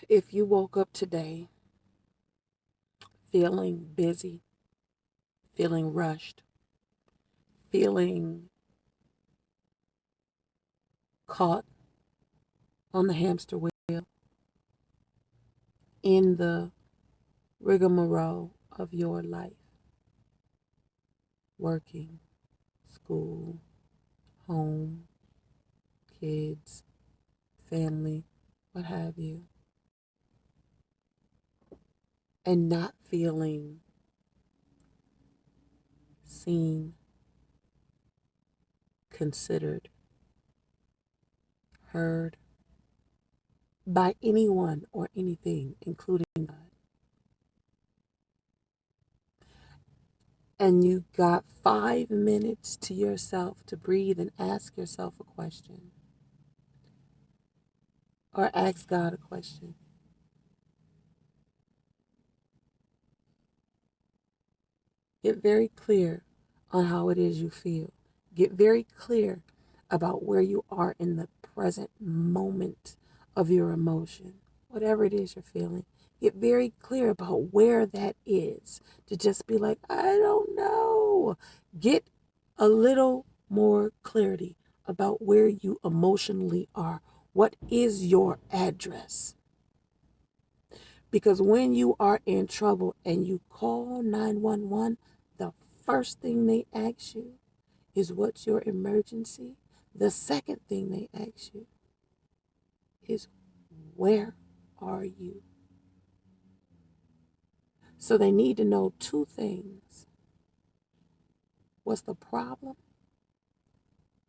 If you woke up today feeling busy, feeling rushed, feeling caught on the hamster wheel, in the rigmarole of your life, working, school, home, kids, family, what have you, and not feeling seen, considered, heard by anyone or anything, including God, and you got 5 minutes to yourself to breathe and ask yourself a question or ask God a question. Get very clear on how it is you feel. Get very clear about where you are in the present moment of your emotion, whatever it is you're feeling. Get very clear about where that is. To just be like, I don't know. Get a little more clarity about where you emotionally are. What is your address? Because when you are in trouble and you call 911, the first thing they ask you is what's your emergency. The second thing they ask you is where are you? So they need to know two things. What's the problem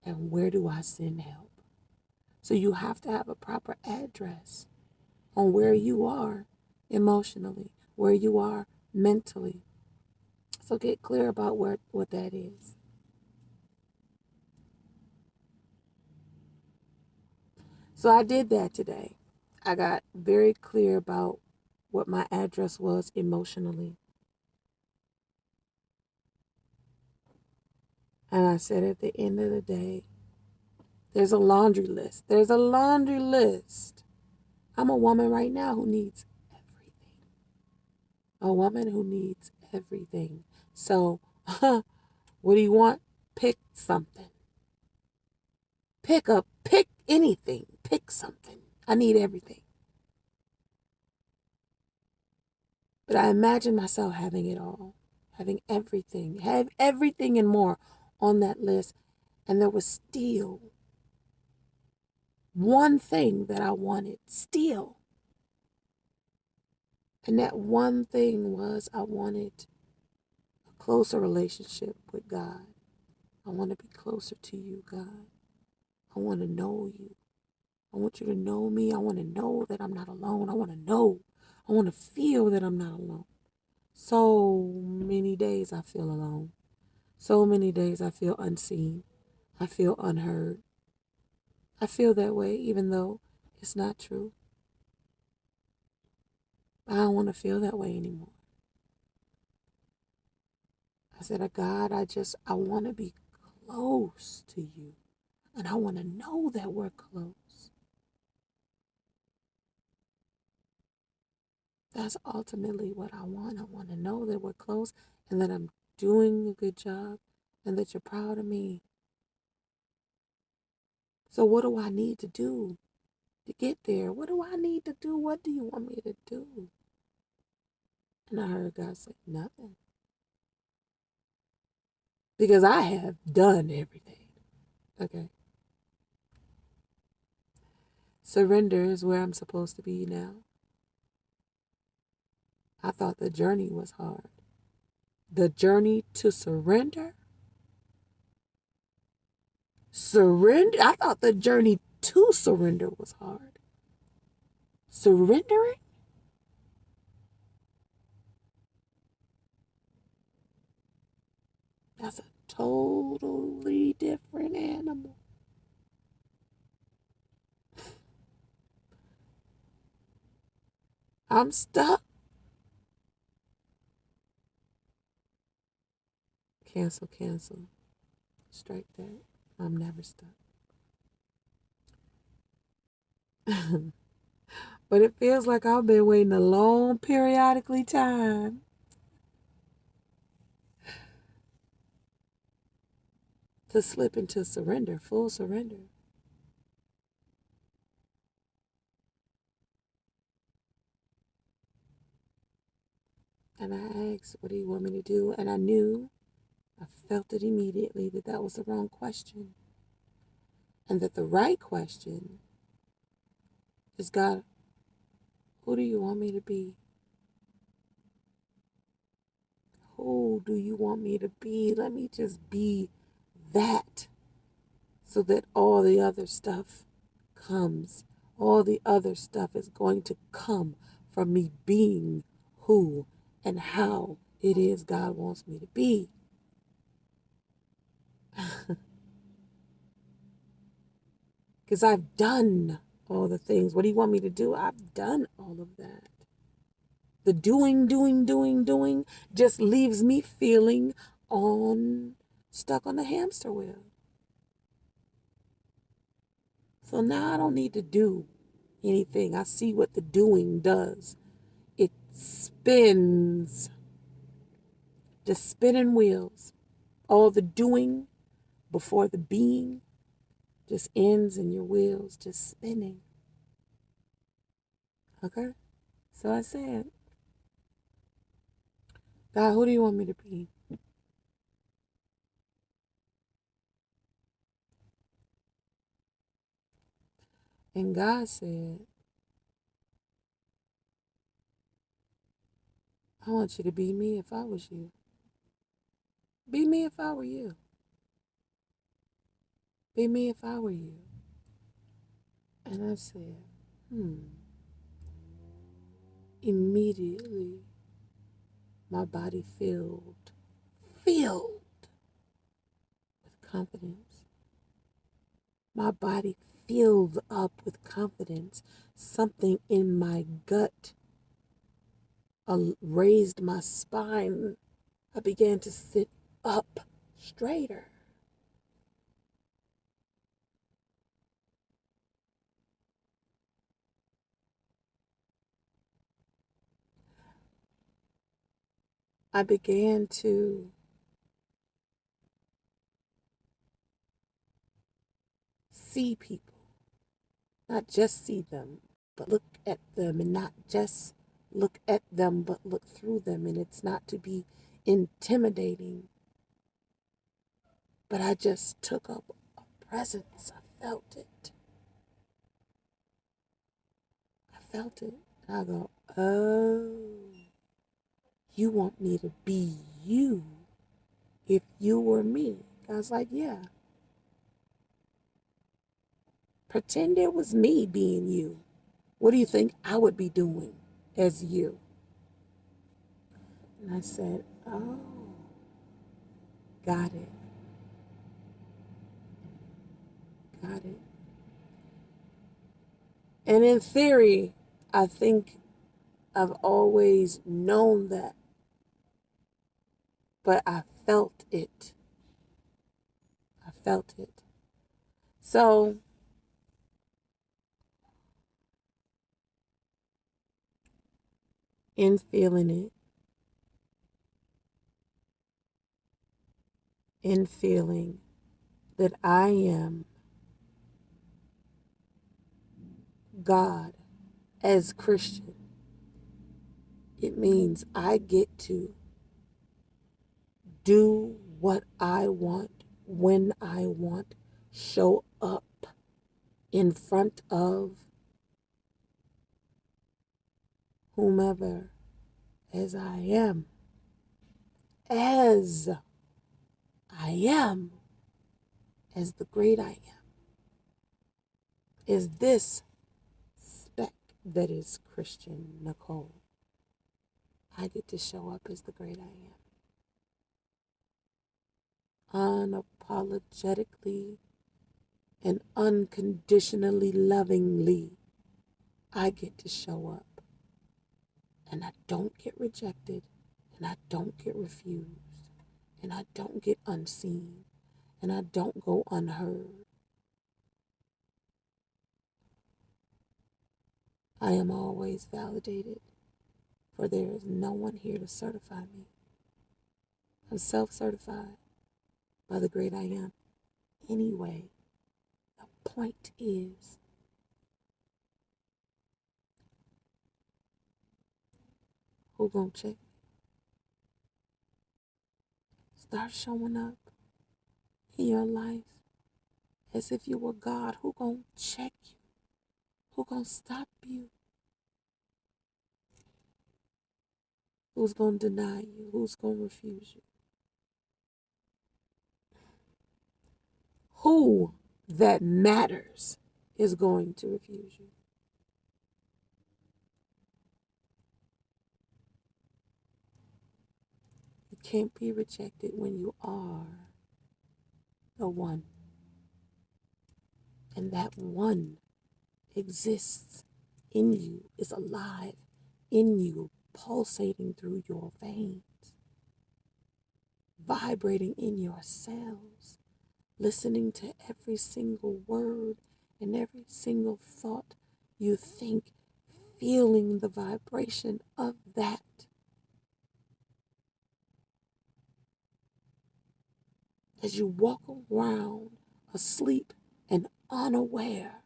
and where do I send help? So you have to have a proper address on where you are emotionally, where you are mentally. So get clear about what that is. So I did that today. I got very clear about what my address was emotionally. And I said at the end of the day, there's a laundry list. There's a laundry list. I'm a woman right now who needs everything. A woman who needs everything. So, what do you want? Pick something. Pick anything. Pick something. I need everything. But I imagine myself having it all, having everything, have everything and more on that list. And there was still one thing that I wanted, still. And that one thing was I wanted a closer relationship with God. I want to be closer to you, God. I want to know you. I want you to know me. I want to know that I'm not alone. I want to know. I want to feel that I'm not alone. So many days I feel alone. So many days I feel unseen. I feel unheard. I feel that way even though it's not true. I don't want to feel that way anymore. I said, God, I want to be close to you. And I want to know that we're close. That's ultimately what I want. I want to know that we're close and that I'm doing a good job and that you're proud of me. So what do I need to do to get there? What do I need to do? What do you want me to do? And I heard God say, nothing. Because I have done everything. Okay. Surrender is where I'm supposed to be now. I thought the journey was hard. The journey to surrender? Surrender? I thought the journey to surrender was hard. Surrendering? That's a totally different animal. I'm stuck. Cancel, cancel. Strike that. I'm never stuck. But it feels like I've been waiting a long periodically time to slip into surrender, full surrender. And I asked, what do you want me to do? And I felt it immediately that that was the wrong question. And that the right question is, God, who do you want me to be? Who do you want me to be? Let me just be that, so that all the other stuff comes. All the other stuff is going to come from me being who and how it is God wants me to be. Because I've done all the things. What do you want me to do? I've done all of that. The doing just leaves me feeling stuck on the hamster wheel. So now I don't need to do anything. I see what the doing does. It spins, just spinning wheels. All the doing before the being just ends in your wheels just spinning. Okay? So I said, God, who do you want me to be? And God said, I want you to be me if I was you. Be me if I were you. Be me if I were you. And I said, Immediately, my body filled with confidence. My body filled up with confidence. Something in my gut raised my spine. I began to sit up straighter. I began to see people, not just see them, but look at them, and not just look at them, but look through them. And it's not to be intimidating, but I just took up a presence. I felt it. I felt it. And I go, oh, you want me to be you if you were me? I was like, yeah. Pretend it was me being you. What do you think I would be doing as you? And I said, oh, got it. Got it. And in theory, I think I've always known that, but I felt it. I felt it. So in feeling it, in feeling that I am God as Christian, it means I get to do what I want, when I want, show up in front of whomever as I am. As I am, as the great I am, is this speck that is Christian Nicole. I get to show up as the great I am. Unapologetically and unconditionally lovingly, I get to show up. And I don't get rejected, and I don't get refused, and I don't get unseen, and I don't go unheard. I am always validated, for there is no one here to certify me. I'm self-certified by the great I am. Anyway, the point is, who gonna check? Start showing up in your life as if you were God. Who gonna check you? Who gonna stop you? Who's gonna deny you? Who's gonna refuse you? Who that matters is going to refuse you? You can't be rejected when you are the one. And that one exists in you, is alive in you, pulsating through your veins, vibrating in your cells, listening to every single word and every single thought you think, feeling the vibration of that. As you walk around asleep and unaware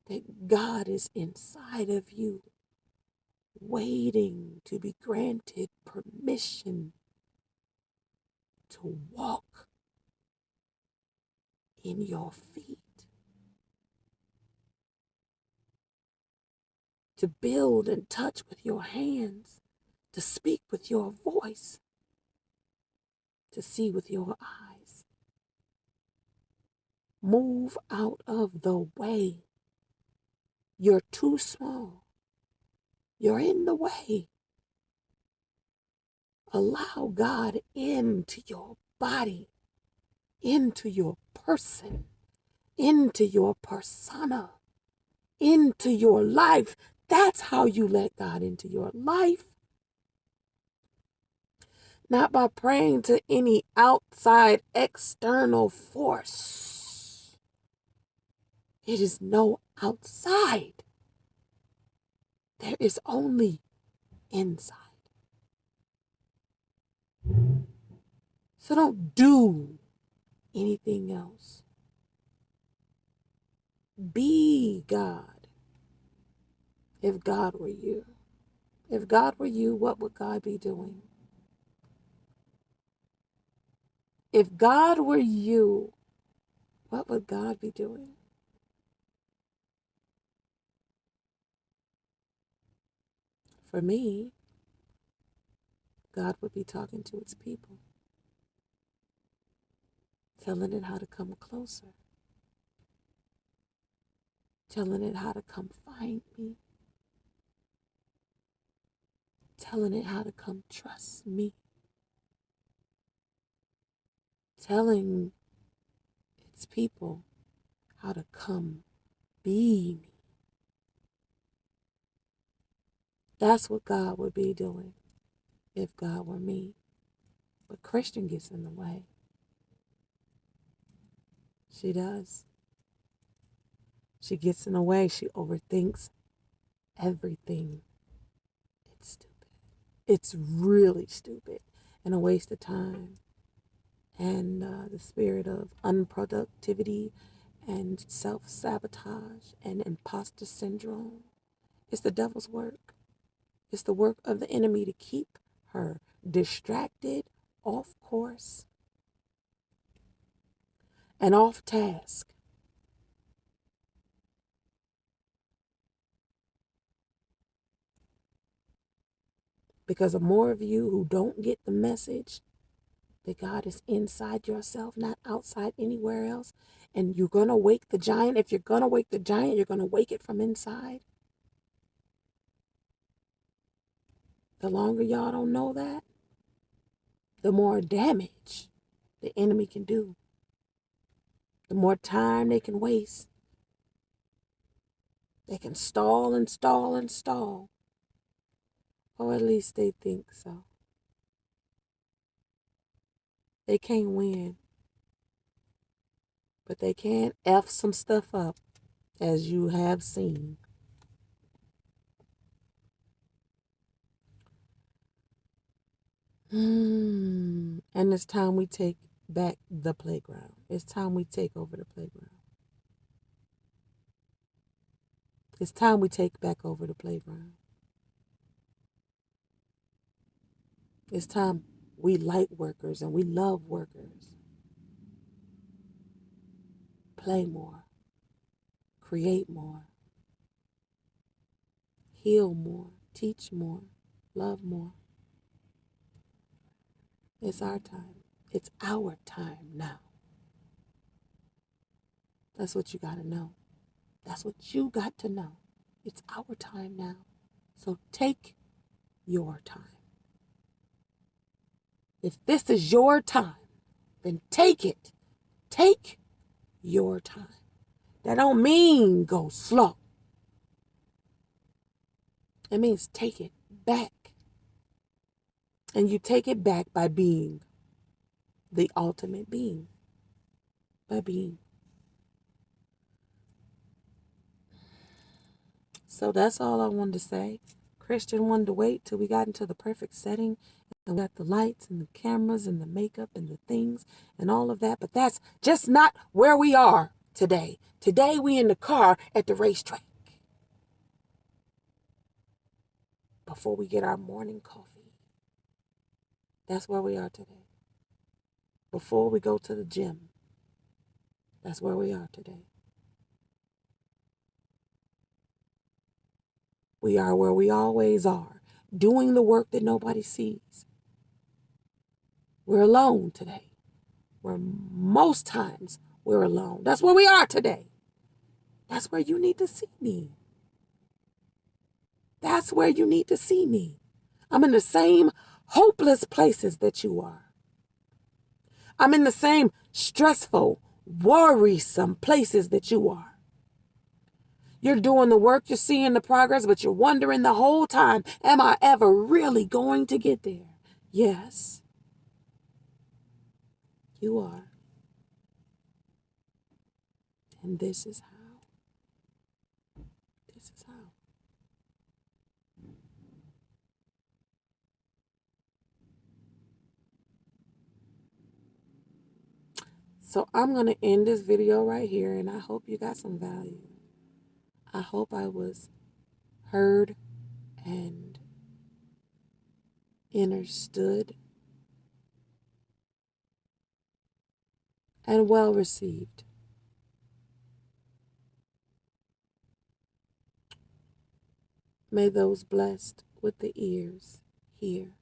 that God is inside of you, waiting to be granted permission to walk in your feet, to build and touch with your hands, to speak with your voice, to see with your eyes. Move out of the way. You're too small. You're in the way. Allow God into your body, into your person, into your persona, into your life. That's how you let God into your life. Not by praying to any outside external force. It is no outside. There is only inside. So don't do anything else. Be God. If God were you. If God were you, what would God be doing? If God were you, what would God be doing? For me, God would be talking to its people, telling it how to come closer, telling it how to come find me, telling it how to come trust me, telling its people how to come be me. That's what God would be doing if God were me. But Christian gets in the way. She does. She gets in the way. She overthinks everything. It's stupid. It's really stupid and a waste of time. And the spirit of unproductivity and self-sabotage and imposter syndrome. It's the devil's work. It's the work of the enemy to keep her distracted, off course, and off task. Because the more of you who don't get the message that God is inside yourself, not outside anywhere else, and you're going to wake the giant. If you're going to wake the giant, you're going to wake it from inside. The longer y'all don't know that, the more damage the enemy can do. The more time they can waste. They can stall and stall and stall. Or at least they think so. They can't win. But they can F some stuff up, as you have seen. And it's time we take back the playground. It's time we take over the playground. It's time we take back over the playground. It's time we like workers and we love workers. Play more. Create more. Heal more. Teach more. Love more. It's our time. It's our time now. That's what you got to know. That's what you got to know. It's our time now. So take your time. If this is your time, then take it. Take your time. That don't mean go slow. It means take it back. And you take it back by being the ultimate being. By being. So that's all I wanted to say. Christian wanted to wait till we got into the perfect setting and we got the lights and the cameras and the makeup and the things and all of that. But that's just not where we are today. Today we in the car at the racetrack before we get our morning coffee. That's where we are today. Before we go to the gym. That's where we are today. We are where we always are, doing the work that nobody sees. We're alone today. Where most times we're alone. That's where we are today. That's where you need to see me. That's where you need to see me. I'm in the same hopeless places that you are. I'm in the same stressful, worrisome places that you are. You're doing the work, you're seeing the progress, but you're wondering the whole time, am I ever really going to get there? Yes, you are. And this is how. This is how. So I'm going to end this video right here, and I hope you got some value. I hope I was heard and understood and well received. May those blessed with the ears hear,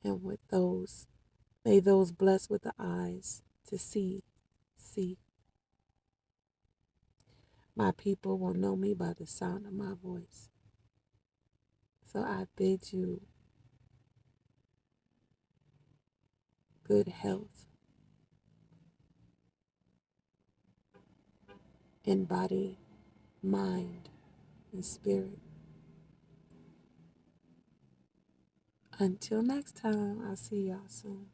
and may those blessed with the eyes to see. My people will know me by the sound of my voice. So I bid you good health in body, mind, and spirit. Until next time, I'll see y'all soon.